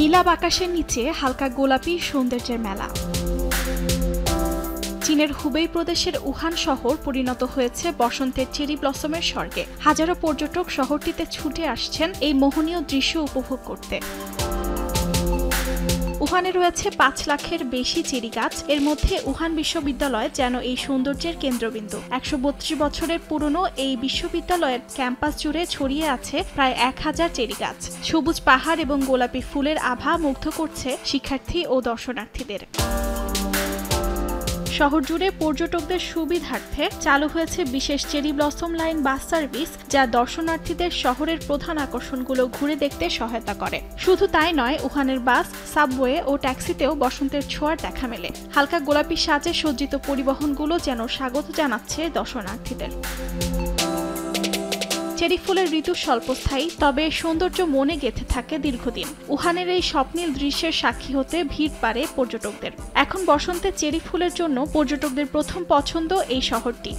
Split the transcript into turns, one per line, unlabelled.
নীলাভ আকাশের নিচে হালকা গোলাপি সৌন্দর্যের মেলা। চীনের হুবেই প্রদেশের উহান শহর পরিণত হয়েছে বসন্তের চেরি ব্লসমের স্বর্গে। হাজারো পর্যটক শহরটিতে ছুটে আসছেন এই মোহনীয় দৃশ্য উপভোগ করতে। উহানে রয়েছে ৫ লাখের বেশি চেরি গাছ। এর মধ্যে উহান বিশ্ববিদ্যালয় যেন এই সৌন্দর্যের কেন্দ্রবিন্দু। ১৩২ বছরের পুরনো এই বিশ্ববিদ্যালয়ের ক্যাম্পাস জুড়ে ছড়িয়ে আছে প্রায় ১,০০০ চেরি গাছ। সবুজ পাহাড় এবং গোলাপি ফুলের আভা মুগ্ধ করছে শিক্ষার্থী ও দর্শনার্থীদের। শহর জুড়ে পর্যটকদের সুবিধার্থে চালু হয়েছে বিশেষ cherry blossom line bus service, যা দর্শনার্থীদের শহরের প্রধান আকর্ষণগুলো ঘুরে দেখতে সহায়তা করে। শুধু তাই নয়, উহানের বাস, সাবওয়ে ও ট্যাক্সিতেও বসন্তের ছোঁয়ার দেখা মেলে। হালকা গোলাপি সাজে সজ্জিত পরিবহনগুলো যেন স্বাগত জানাচ্ছে দর্শনার্থীদের। চেরি ফুলের ঋতু স্বল্পস্থায়ী, তবে সৌন্দর্য মনে গেঁথে থাকে দীর্ঘদিন। উহানের এই স্বপ্নীল দৃশ্যের সাক্ষী হতে ভিড় বাড়ে পর্যটকদের। এখন বসন্তে চেরি ফুলের জন্য পর্যটকদের প্রথম পছন্দ এই শহরটি।